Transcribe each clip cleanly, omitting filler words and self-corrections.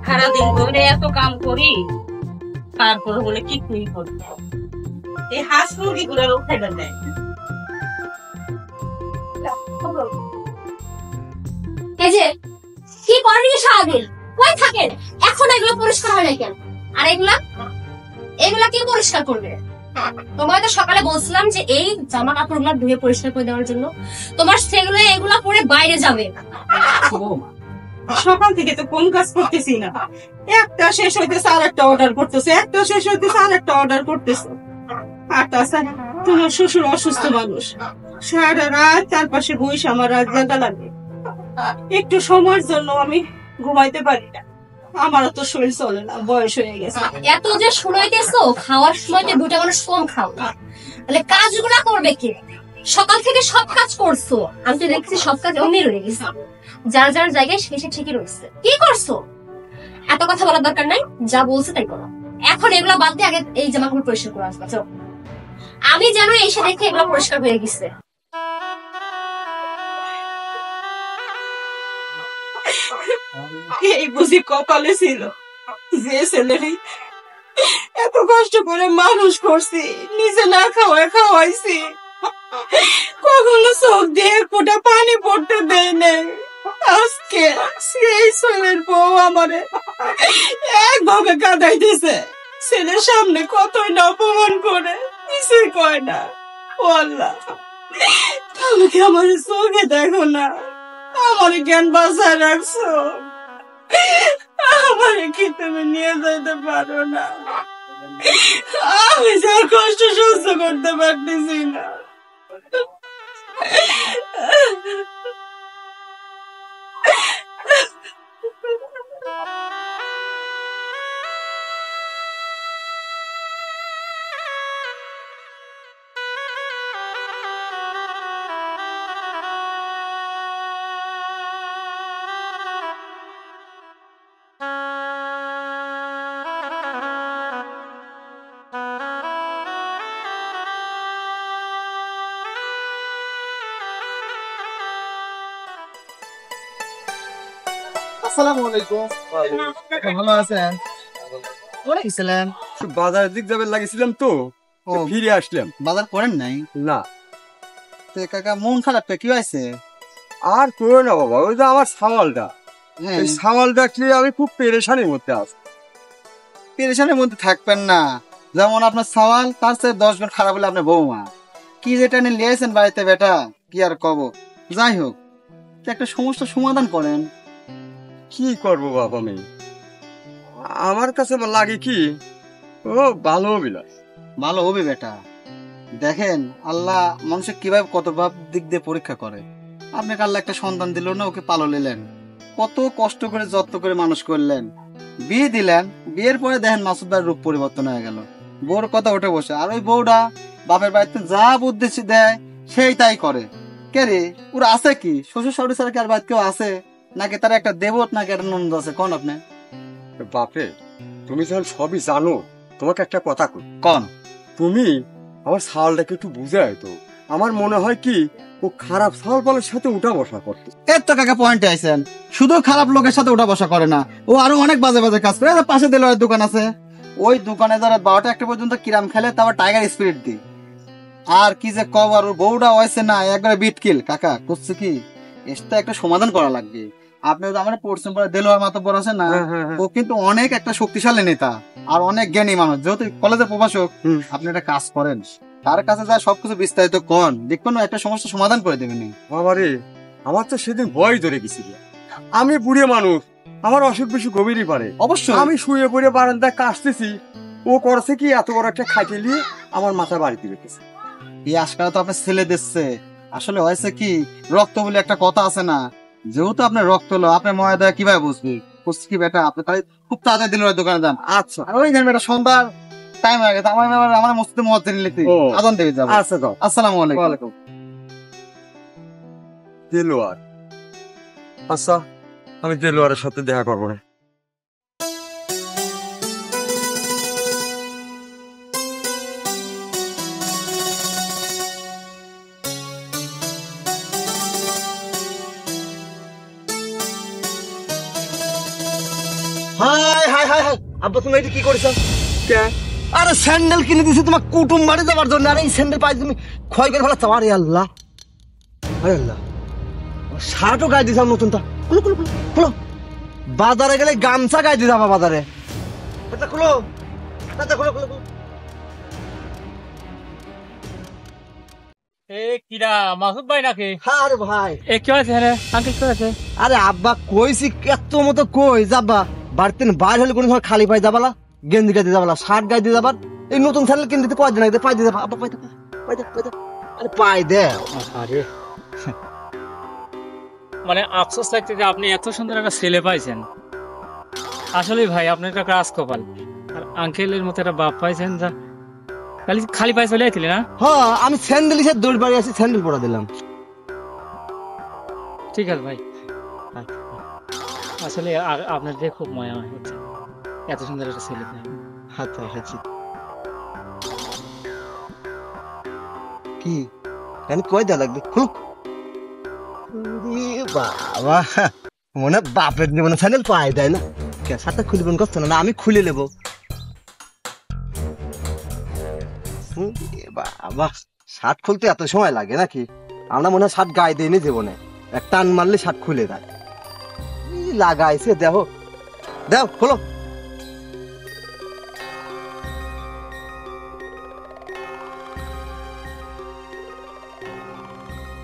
সারাদিন ধরে এত কাম করি, তারপরে বলে কি তুই করবি? এই হাঁস মুরগি গুলার খাইবার দেয়। এই যে কি করেন সারাদিন, কই থাকেন? এখন এগুলো পরিষ্কার হয় না কেন? আর এগুলা কি পরিষ্কার করবে? তোমায় তো সকালে বলছিলাম যে এই জামা কাপড়গুলো ধুয়ে পরিষ্কার করে দেওয়ার জন্য। তোমার সেগুলো এগুলা পরে বাইরে যাবে। সকাল থেকে তো কোন কাজ করতেছি না, একটা শেষ হইতেছে আর একটা অর্ডার করতেছে, একটা শেষ হইতেছে আর একটা অর্ডার করতেছে। আর তাছাড়া তোমার শ্বশুর অসুস্থ মানুষ, সারা রাত চারপাশে বইসে আমার রাত জাগা লাগে। একটু সময়ের জন্য আমি ঘুমাইতে পারি না, আমারও তো শরীর চলে না, বয়স হয়ে গেছে। এত যে শুনাইতেছো, খাওয়ার সময় তো দুটা মানুষ কম খাও, তাহলে কাজগুলা করবে কে? সকাল থেকে সব কাজ করছো, আমি তো দেখছি সব কাজ অমনি রয়ে গেছে, যার যার জায়গায় সে ঠিকই রয়েছে। কি করছো? এত কথা বলার দরকার নাই, যা বলছে তাই করো। এখন এগুলা বাদ দিয়ে আগে এই জামা কাপড় পরিষ্কার করে আসবা। চলো, আমি যেন এসে দেখে এগুলো পরিষ্কার হয়ে গেছে। এই বুঝি কপালে ছিল যে ছেলেরই এত কষ্ট করে মানুষ করছি, নিজে না খাওয়াইছি, কখনো চোখ দিয়ে ফোঁটা পানি পড়তে দেয় নাই। আজকে সেই ছেলের বউ আমারে একভাবে কাঁদাইতেছে, ছেলের সামনে কতই না অপমান করে, কিছুই কয় না। ও আল্লাহ, তুমি কি আমার চোখে দেখো না? আমার জ্ঞান বাঁচায় রাখছো, আমার কি তুমি নিয়ে যেতে পারো না? আমি যার কষ্ট সহ্য করতে পারতেছি না। আসসালামু আলাইকুম। ভালো আছেন? কোথায় গেছিলেন? বাজারের দিক যাবে লাগিয়েছিলাম তো, ও, ফিরে আসলাম। বাজার করেন নাই? না, তো কাকা মন খারাপ কি হয়েছে? আর করো না বাবা, ওই যে আমার সাওয়ালটা, হ্যাঁ, এই সাওয়ালটা নিয়ে আমি খুব পেরেশানির মধ্যে আছি। পেরেশানির মধ্যে থাকবেন না। যেমন আপনার সওয়াল, তার চেয়ে 10 গুণ খারাপ হলে আপনার বৌমা। কি যেটা নিয়ে লিয়েছেন বাড়িতে বেটা, কি আর কব। যাই হোক, তো একটা সমস্যার সমাধান করেন। কি করবো বাবা, আমি আমার কাছে লাগে কি, ও ভালো বিলাস। ভালো হবে বেটা। দেখেন আল্লাহ মানুষের কিভাবে কত ভাব দিক দিয়ে পরীক্ষা করে। আপনাকে আল্লাহ একটা সন্তান দিল না, ওকে পালো নিলেন, কত কষ্ট করে যত্ন করে মানুষ করলেন, বিয়ে দিলেন। বিয়ের পরে দেখেন মাসুদ ভাইয়ের রূপ পরিবর্তন হয়ে গেল, বউর কথা উঠে বসে। আর ওই বউটা বাপের বাড়িতে যা বুদ্ধি দেয় সেই তাই করে। কে রে, ওরা আছে কি? শ্বশুর শাশুড়ি ছাড়া কি আর বাড়িতে কেউ আছে নাকি? তার একটা দেবত নাকি একটা নন্দ আছে? কোন আপনি? বাপে, তুমি যখন সবই জানো, তোমাকে একটা কথা কই। কোন? তুমি আমার সাওয়ালটাকে একটু বুঝাই তো। আমার মনে হয় কি, ও খারাপ সাওয়াল পালের সাথে উঠা বসা করতে। এর তো কাকা পয়েন্টে আইছেন, শুধু খারাপ লোকের সাথে উঠা বসা করে না, ও আরো অনেক বাজে বাজে কাজ করে। পাশে দিলের দোকান আছে, ওই দোকানে যারা 12টা 1টা পর্যন্ত কিরাম খেলে, তারপর টাইগার স্পিরিট দি। আর কি যে কবার, ওর বউটা হয়েছে না একবারে বিটকিল। কাকা করছে কি, এটা একটা সমাধান করা লাগবে। আপনি তো আমার পড়ছেন পরে দেলোয়ার মাতব্বর আছে না, ও কিন্তু অনেক একটা শক্তিশালী নেতা আর অনেক জ্ঞানী মানুষ, যেহেতু কলেজের প্রভাষক। আপনি একটা কাজ করেন, তার কাছে যা সবকিছু বিস্তারিত কন, দেখবেন একটা সমস্যা সমাধান করে দেবেন। বাবারে, আমার তো সেদিন ভয় ধরে গেছিল। আমি বুড়ে মানুষ, আমার অসুখ বিসুখ গভীরই পারে। অবশ্যই আমি শুয়ে পড়ে বারান্দায় কাশতেছি, ও করছে কি, এত বড় একটা খাইতে নিয়ে আমার মাথা বাড়িতে রেখেছে। এই আজকাল তো আপনার ছেলে দিচ্ছে। আসলে হয়েছে কি, রক্ত বলে একটা কথা আছে না, যেহেতু আপনার রক্ত হলো, আপনার ময়দা কিভাবে বুঝবে? বুঝছি কি বেটা, আপনি তাই খুব তাড়াতাড়ি দিলের দোকানে যান। আচ্ছা, আর ওই বেটা সন্ধ্যার টাইম হয়ে গেছে, আমার মসজিদে মুয়াজ্জিন লিখতে ও, আজান দেবে যাবো। আচ্ছা যাও। আসসালামু আলাইকুম। ওয়ালাইকুম। দেলোয়ার, আচ্ছা আমি দেলোয়ারের সাথে দেখা করবো না। হাই হাই হাই হাই, আব্বা তুমি এটা কি করেছো? কে আরে স্যান্ডেল কিনে দিছি তোমার কুটুম বাড়ি যাবার জন্য, আর এই স্যান্ডেল পাই তুমি ক্ষয় করে ফেলা। আরে আল্লাহ, আরে আল্লাহ, শার্টও গায়ে দিছাম নতুনটা। খুলো খুলো খুলো খুলো। বাজারে গেলে গামছা গায়ে দিয়ে যাবা বাজারে। এটা খুলো, এটা খুলো খুলো খুলো। এ কিরা মাসুদ ভাই নাকি? হ্যাঁ আরে ভাই, এ কি হয়েছে রে আঙ্কেল, কি হয়েছে? আরে আব্বা কইছি এত মতো কই যাবা, বাড়িতে বাইরে হলে কোনো সময় খালি পাই যাবালা, গেঞ্জি গায়ে দিয়ে যাবালা, শার্ট গায়ে দিয়ে যাবার। এই নতুন স্যান্ডেল কিনে দিতে কয়দিন আগে পাই দিয়ে যাবা। আব্বা পাই দে, পাই দে, পাই দে, আরে পাই দে। আরে মানে আফসোস লাগছে যে আপনি এত সুন্দর একটা ছেলে পাইছেন। আসলে ভাই আপনার একটা রাজকপাল, আর আঙ্কেলের মতো একটা বাপ পাইছেন যা খালি খালি পায়ে চলে আইছিলি না? হ্যাঁ আমি স্যান্ডেল হিসেবে দৌড় বাড়ি আসি, স্যান্ডেল পরা দিলাম। ঠিক আছে ভাই, আসলে আপনার দিয়ে খুব মায়া হচ্ছে, এত সুন্দর একটা ছেলে পাই। আচ্ছা আচ্ছা, কি আমি কয় দেওয়া লাগবে? খুলো। বাবা, মনে বাপের জীবনে স্যান্ডেল পাই দেয় না, সাথে খুলবেন কষ্ট না, আমি খুলে নেবো। বাবা, শার্ট খুলতে এত সময় লাগে নাকি? আমরা মনে হয় শার্ট গায়ে দিইনি জীবনে, এক টান মারলে শার্ট খুলে দেয়। লাগাইছে দেখো, দেখো খোলো।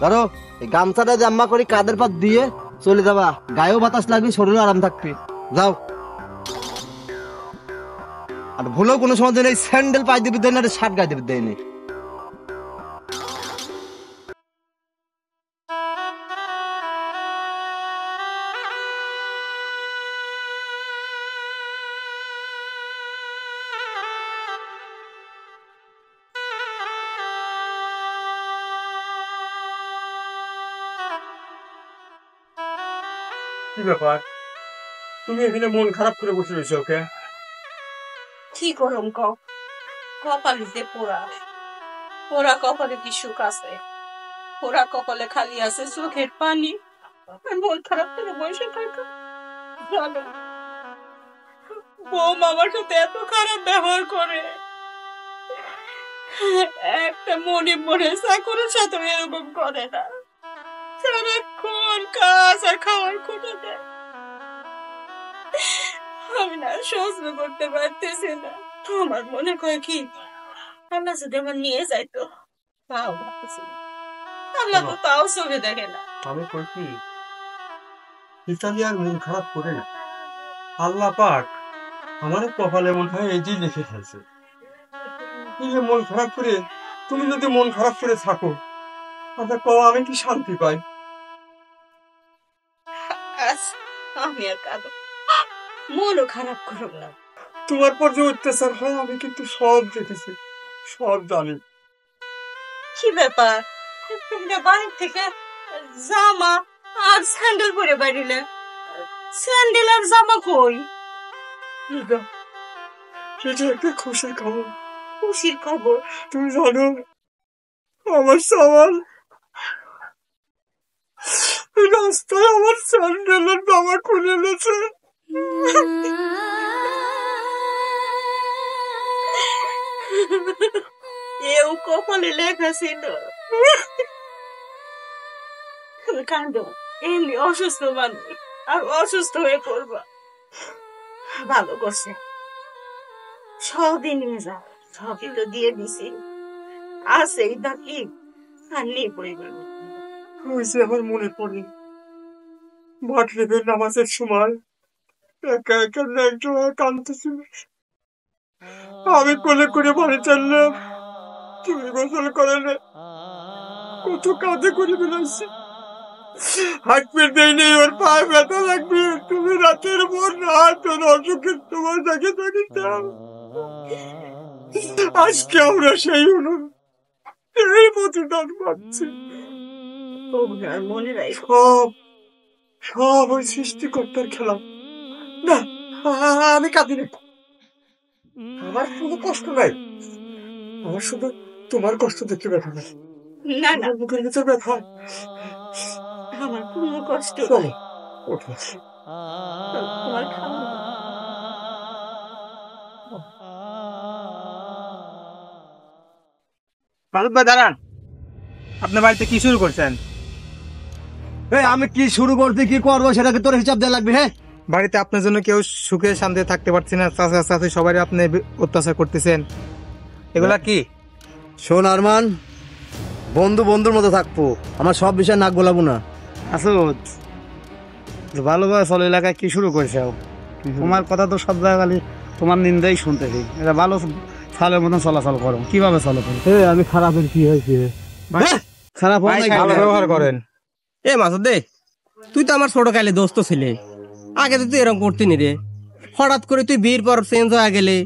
ধরো এই গামছাটা জাম্মা করে কাদের পাত দিয়ে চলে যাবা, গায়েও বাতাস লাগবে, শরীরও আরাম থাকবে। যাও, আর ভুলেও কোনো সময় যেন এই স্যান্ডেল পাই দিবি দেয় না, শার্ট গায়ে দিবি দেয়নি। কি ব্যাপার, তুমি এখানে মন খারাপ করে বসে রয়েছো? ওকে কি করম কও, কপালে যে পোড়া, পোড়া কপালে কি সুখ আছে? পোড়া কপালে খালি আছে চোখের পানি। আর মন খারাপ করে বসে থাকা জানো, বউ আমার সাথে এত খারাপ ব্যবহার করে, একটা মনে মনে চাকরের সাথে এরকম করে না, সারাক্ষণ কাজ আর খাওয়ার খুঁজে দেয়। আমি না সহ্য করতে পারতেছি না। আমার মনে হয় কি, আল্লাহ যদি আমার নিয়ে যাইতো, তাও ভাবছি, আল্লাহ তো তাও চোখে দেখে না। আমি কই কি, ইতালিয়ার মন খারাপ করে না, আল্লাহ পাক আমার কপালে মনে হয় এই যে লিখে ফেলছে। এই যে মন খারাপ করে, তুমি যদি মন খারাপ করে থাকো, আচ্ছা কও আমি কি শান্তি পাই? আচ্ছা, আমি আর কাঁদো, মনও খারাপ করো না। তোমার পর যে অত্যাচার হয় আমি কিন্তু সব দেখেছি, সব জানি। কি ব্যাপার, তুমি বাড়ি থেকে জামা আর স্যান্ডেল পরে বেরিলে, স্যান্ডেল আর জামা কই? এটা এটা একটা খুশির খবর। খুশির খবর? তুমি জানো আমার সামান রাস্তায় আমার স্যান্ডেলের জামা খুলে গেছে। এও কপালে লেখা ছিল। কান্দো, এমনি অসুস্থ মানুষ আর অসুস্থ হয়ে পড়বা। ভালো করছে, সবই নিয়ে যাও, সবই তো দিয়ে দিছি, আছে এটা কি আর নেই পরিবার। ওই যে আমার মনে পড়ে মাগরিবের নামাজের সময় একা একা ন্যাংটো হয়ে কাঁদতেছিল, আমি কোলে করে বাড়ি চললাম, তুমি গোসল করে না, কত কাঁধে করে বেড়াইছি, হাত পেট দেয় নেই, ওর পায়ে ব্যথা লাগবে, তুমি রাতের পর রাত ওর অসুখের তোমার দেখে থাকিতাম। আজকে আমরা সেই এই প্রতিদান পাচ্ছি। মনে রাখ, সব সব ওই সৃষ্টিকর্তার খেলা। না, আমি কাঁদি না, আমার কোনো কষ্ট নাই, আমার শুধু তোমার কষ্ট দেখতে ব্যথা নাই। না না, মুখের ভিতর ব্যথা। আমার কোনো কষ্ট চলো নাই। ওঠো। তোমার খাওয়া মাসুদ ভাই দাঁড়ান, আপনার বাড়িতে কি শুরু করছেন? আমি কি শুরু করছি কি করবো সেটাকে তোর হিসাব দেওয়া লাগবে। হ্যাঁ, বাড়িতে আপনার জন্য কেউ সুখে শান্তিতে থাকতে পারছে না, চাচা চাচি সবাই আপনি অত্যাচার করতেছেন, এগুলা কি? শোন আরমান, বন্ধু বন্ধুর মতো থাকবো, আমার সব বিষয় নাক গোলাবো না। আসুদ, ভালোভাবে চলো, এলাকায় কি শুরু করছে? তোমার কথা তো সব জায়গায় খালি তোমার নিন্দাই শুনতেছি। এটা ভালো সালের মতন চলাচল করো, কিভাবে চলো তুমি? আমি খারাপের কি হয়েছে? খারাপ ভাই, ভালো ব্যবহার করেন। এ মাসুদ দে, তুই তো আমার ছোট কালে দোস্ত ছিলে, আগে তো তুই এরকম করতি নি রে। হঠাৎ করে তুই বিয়ের পর চেঞ্জ হয়ে গেলে,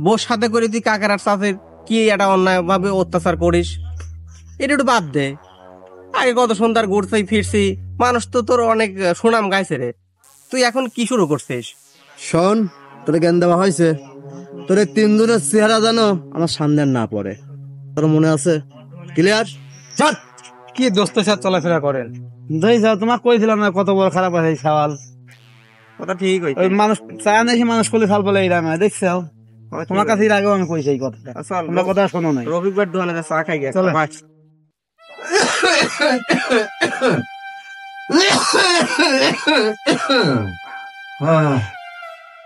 বোর সাথে করে তুই কাকার আর চাচের কি একটা অন্যায় ভাবে অত্যাচার করিস, এটা একটু বাদ দে। আগে কত সুন্দর ঘুরছি ফিরছি, মানুষ তো তোর অনেক সুনাম গাইছে রে, তুই এখন কি শুরু করছিস? শোন, তোর জ্ঞান দেওয়া হয়েছে, তোর এই 3 দিনের চেহারা জানো আমার সামনে আর না পড়ে, তোর মনে আছে? ক্লিয়ার? কি দোস্তের সাথে চলাফেরা করেন? যাও, তোমার কইছিলাম না কত বড় খারাপ আছে এই সওয়াল। কথা ঠিক হইছে। ওই মানুষ চায় না, মানুষ করলে ফাল বলে এই রামে দেখছো। তোমার কাছে এর আগেও আমি কইছি এই কথাটা, চল, তোমরা কথা শোনো নাই। রবিবার দোকানে চা খাই গেছে। চলো।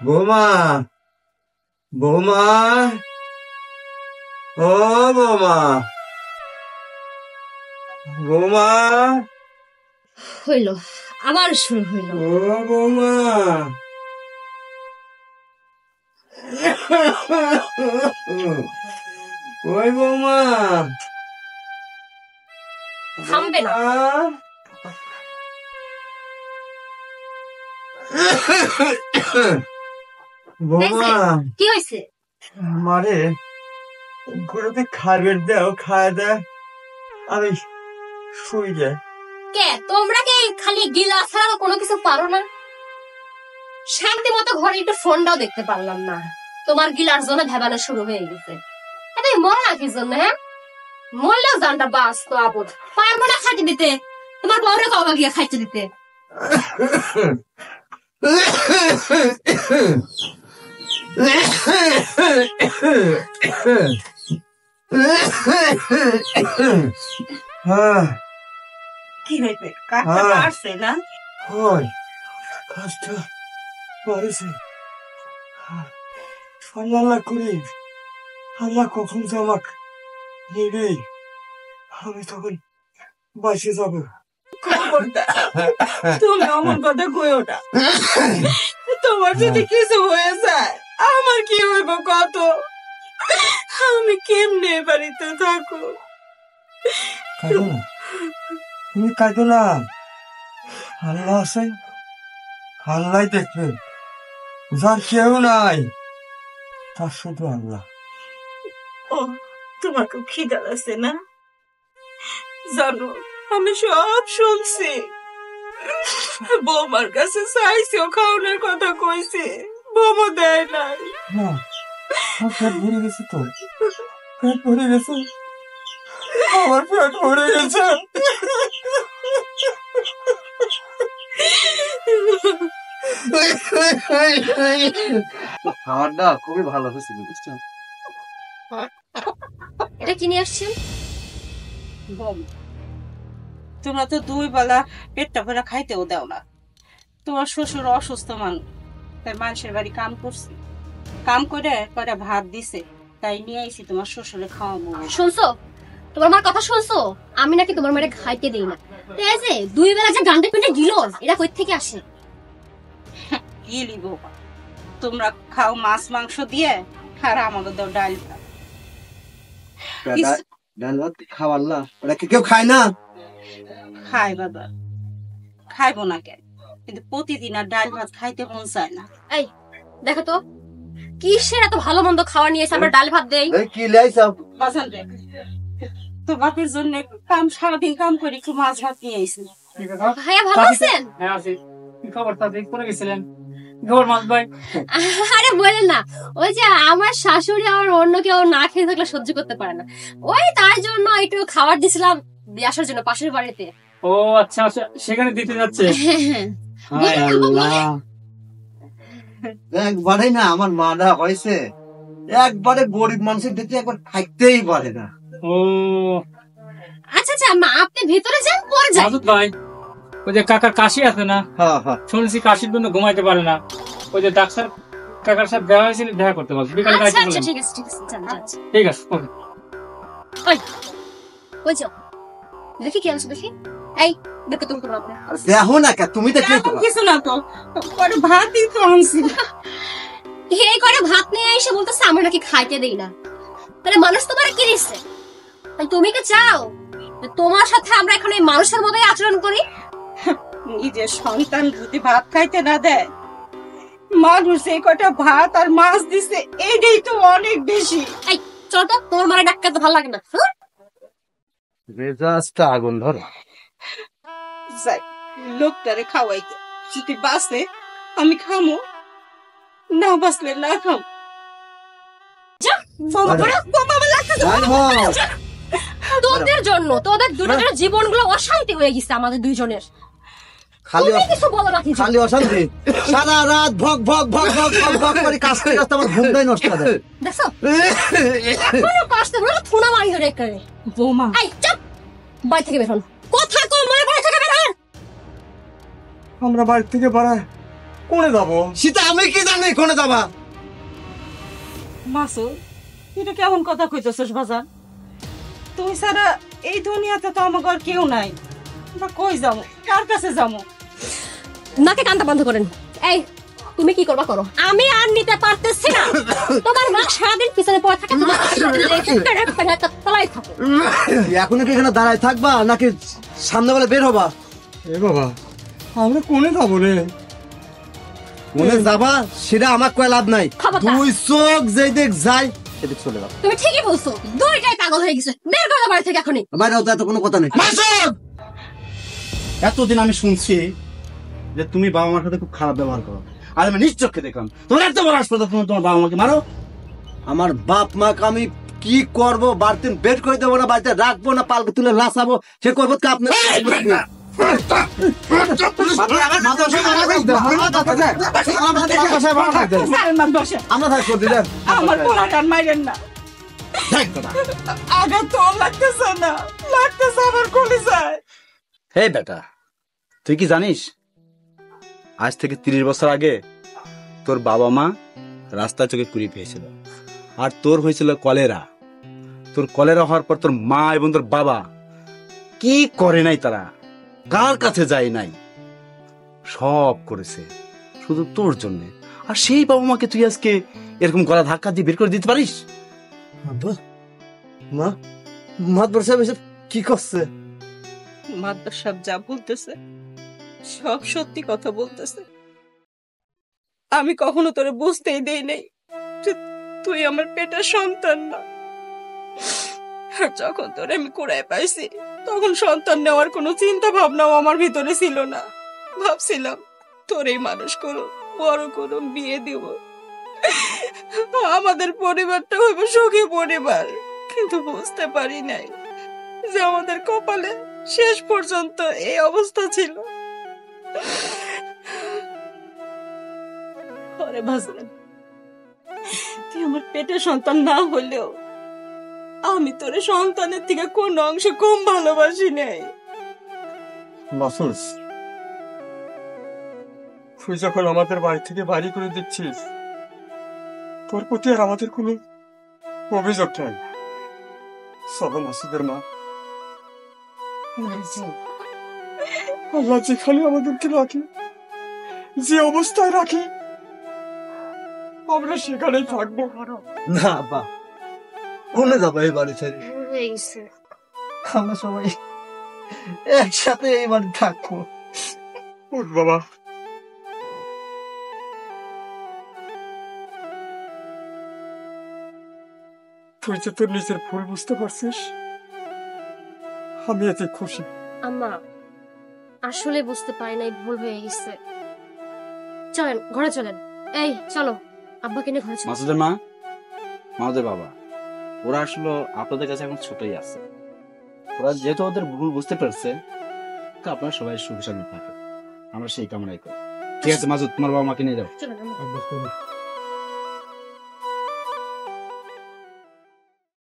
বৌমা, বৌমা, ও বৌমা, বৌমা, হইল, আবার শুরু হইল। ও বৌমা, ওই বৌমা, থামবে না। বৌমা, কি হয়েছে? মারে ঘুরতে খাবার দাও, খাওয়া দেয় আমি শুই যায়। কে তোমরা কি খালি গিলা ছাড়া কোনো কিছু পারো না? শান্তি মতো ঘরে একটু ফোনটাও দেখতে পারলাম না, তোমার গিলার জন্য ভেবানো শুরু হয়ে গেছে। তুমি মরা কি জন্য? হ্যাঁ, মরলেও জানটা বাস তো আপদ, পারবো না খাইতে দিতে, তোমার বউরে কবা গিয়া খাইতে দিতে। কি হয়েছে? কাকটা পারছে না? হয় কষ্ট পড়েছে, আল্লাহ করি, আল্লাহ কখন যে আমাকে নেবে, আমি তখন বাসে যাব। তুমি অমন কথা কইও না, তোমার যদি কিছু হয়ে যায় আমার কি হইব কত? আমি কেমনে এ বাড়িতে থাকো? কাঁদো না, তুমি কাঁদো না, আল্লাহ আছে, আল্লাহ দেখবে, যার কেউ নাই তার শুধু আল্লাহ। ও, তোমার খুব খিদা আছে না? জানো, আমি সব শুনছি, বৌমার কাছে চাইছি, ও খাওয়ানোর কথা কইছে, বৌমা দেয় নাই। না, পেট ভরে গেছে তো, পেট ভরে গেছে, আমার পেট ভরে গেছে। খাবারটা খুবই ভালো হয়েছিল, বুঝছো? এটা কি নিয়ে আসছেন? তোমরা তো 2 বেলা পেটটা ভরে খাইতেও দাও না। তোমার শ্বশুর অসুস্থ মানুষ, তাই মানুষের বাড়ি কাম করছে, কাম করে পরে ভাত দিছে, তাই নিয়ে আইছি তোমার শ্বশুরে খাওয়াবো। শুনছো, তোমার মার কথা শুনছো? আমি নাকি তোমার মারে খাইতে দেই না। এই যে 2 বেলা যে গান্ডে পিন্ডে দিল, এটা কই থেকে আসে? কি লিব, তোমরা খাও মাছ মাংস দিয়ে, আর আমাদের দাও ডাল ভাত। ডাল ভাত খাওয়ার না, ওরা কি কেউ খায় না? খাই বাবা, খাইবো না কেন, কিন্তু প্রতিদিন আর ডাল ভাত খাইতে মন চায় না। এই দেখো তো, কিসের এত ভালো মন্দ খাওয়া নিয়ে এসে আমরা ডাল ভাত দেই? কি লাইছাও? বাজান রে, তো বাপের জন্য সারাদিন কাম করে একটু মাছ ভাত নিয়ে আইছি। ভাইয়া ভালো আছেন? হ্যাঁ আছি। কি খবর? তা দেখ করে গেছিলেন, কি খবর মাস ভাই? আরে বলেন না, ওই যে আমার শাশুড়ি আর অন্য কেউ না খেয়ে থাকলে সহ্য করতে পারে না, ওই তার জন্য একটু খাবার দিছিলাম দিয়ে আসার জন্য পাশের বাড়িতে। ও আচ্ছা আচ্ছা, সেখানে দিতে যাচ্ছে। হায় আল্লাহ, একবারে না আমার মারা হয়েছে, একবারে গরিব মানুষের দিতে একবার খাইতেই পারে না। ও আচ্ছা আচ্ছা মা, আপনি ভিতরে যান, পরে যান। মাসুদ ভাই, ওই যে কাকার কাশি আছে না, হ্যাঁ হ্যাঁ শুনছি কাশির জন্য ঘুমাইতে পারে না। ওই যে ডাক্তার কাকার সাথে দেখা হয়েছিল, দেখা করতে বলছে, বিকালে আচ্ছা যাইতে আচ্ছা বললেন। ঠিক আছে ঠিক আছে, যান যান। ঠিক আছে, ওকে। ওই যাও, দেখি কি আছে দেখি। এই দেখো তুমি করো আপনি। দেখো না কে, তুমি তো কি এমন কিছু না তো, পরে ভাতই তো আনছি। এই করে ভাত নিয়ে এসে বলতেছে আমি নাকি খাইতে দেই না। তাহলে মানুষ তোমার কি দিচ্ছে? তাহলে তুমি কি চাও যে তোমার সাথে আমরা এখন এই মানুষের মতোই আচরণ করি? নিজের সন্তান যদি ভাত খাইতে না দেয়, মানুষ এই কটা ভাত আর মাছ দিছে, এইটাই তো অনেক বেশি। এই চলো তো, তোমার মারে ডাক্তার তো ভালো লাগে না। মেজাজটা আগুন ধরো। যাই লোকটারে খাওয়াইতে, যদি বাঁচে আমি খামো, না বাঁচলে না খাম। যা বোমা পড়া, বোমা লাগতেছে। তোদের জন্য, তোদের দুজনের জীবনগুলো অশান্তি হয়ে গেছে আমাদের দুইজনের। খালি তুমি কিছু বলো না কিছু। খালি অশান্তি, সারা রাত ভক ভক ভক ভক ভক ভক করে কাজ করে কাজ আমার ঘুমটাই নষ্ট করে দেয়। দেখছো কোনো কষ্ট বলো, থুনা মারি ধরে করে। বৌমা, এই চুপ, বাড়ি থেকে বের হন। কথা কম, মানে বাড়ি থেকে বের হন। আমরা বাড়ি থেকে বাড়ায় কোনে যাবো? সেটা আমি কি জানি কোনে যাবা? মাসুদ, এটা কেমন কথা কইতেছস বাজার? তুই ছাড়া এই দুনিয়াতে তো আমার আর কেউ নাই। আমরা কই যাবো, কার কাছে যাবো? নাকে কানটা বন্ধ করেন। এই তুমি কি করবা করো, আমি আর নিতে পারতেছি না। তোমার মা সারাদিন পিছনে পড়ে থাকে, তোমার তলায় থাকে। এখন কি এখানে দাঁড়ায় থাকবা নাকি সামনে বলে বের হবা? এ বাবা, আমরা কোনে যাবো রে? কোনে যাবা সেটা আমার কয় লাভ নাই। খবরদার। দুই চোখ যেই দিক যায় সেদিক চলে যাবা। তুমি ঠিকই বলছো, দুইটাই পাগল হয়ে গেছে। বের করো বাড়ি থেকে এখনই। বাইরেও তো এত কোনো কথা নেই। এতদিন আমি শুনছি যে তুমি বাবা মার সাথে খুব খারাপ ব্যবহার করো, আর আমি নিজ চোখে দেখলাম তোমার এত বড় হাসপাতাল, তুমি তোমার বাবা মাকে মারো। আমার বাপ মাকে আমি কি করবো, বাড়িতে বেড করে দেবো না, বাড়িতে রাখবো না, পালকে তুলে লাসাবো, সে করবো কি আপনার? আমরা থাক করে দিলেন আমার পোলাটার মাইরেন না, আঘাত তো আর লাগতেছে না, লাগতেছে আমার কলিজায়। হে বেটা, তুই কি জানিস আজ থেকে 30 বছর আগে তোর বাবা মা রাস্তায় চোখে কুড়ি পেয়েছিল, আর তোর হয়েছিল কলেরা। তোর কলেরা হওয়ার পর তোর মা এবং তোর বাবা কি করে নাই, তারা কার কাছে যায় নাই, সব করেছে শুধু তোর জন্য। আর সেই বাবা মাকে তুই আজকে এরকম গলা ধাক্কা দিয়ে বের করে দিতে পারিস? মা মাতবর সাহেব এসব কি করছে? মাদ্রাস সাহেব যা বলতেছে সব সত্যি কথা বলতেছে। আমি কখনো তোরে বুঝতেই দেই নাই যে তুই আমার পেটের সন্তান না। আর যখন তোরে আমি কুড়ায় পাইছি, তখন সন্তান নেওয়ার কোনো চিন্তা ভাবনাও আমার ভিতরে ছিল না। ভাবছিলাম তোরেই মানুষ করো, বড় করো, বিয়ে দিব, আমাদের পরিবারটা হইব সুখী পরিবার। কিন্তু বুঝতে পারি নাই যে আমাদের কপালে শেষ পর্যন্ত এই অবস্থা ছিল। ওরে ভাজলাম, তুই আমার পেটের সন্তান না হলেও আমি তোরে সন্তানের থেকে কোন অংশে কম ভালোবাসি নাই। মাসুদ, তুই যখন আমাদের বাড়ি থেকে বাড়ি করে দিচ্ছিস, তোর প্রতি আর আমাদের কোনো অভিযোগ নাই। চলো মাসুদের মা, আল্লাহ যেখানে আমাদেরকে রাখে, যে অবস্থায় রাখে, আমরা সেখানেই থাকবো। না বা কোনে যাবো এই বাড়ি ছেড়ে? আমরা সবাই একসাথে এই বাড়ি থাকবো। ওর বাবা, তুই যে তোর নিজের ভুল বুঝতে পারছিস, আমি এতে খুশি। আম্মা আসলে বুঝতে পারি নাই, ভুল হয়ে গেছে। চলেন ঘরে চলেন। এই চলো, আব্বাকে নিয়ে ঘরে চলো। মাসুদের মা, মাসুদের বাবা, ওরা আসলে আপনাদের কাছে এখন ছোটই আছে। ওরা যেহেতু ওদের ভুল বুঝতে পারছে, তো আপনারা সবাই সুখী শান্তি থাকেন, আমরা সেই কামনাই করি। ঠিক আছে মাসুদ, তোমার বাবা মাকে নিয়ে যাও। চলেন আম্মা।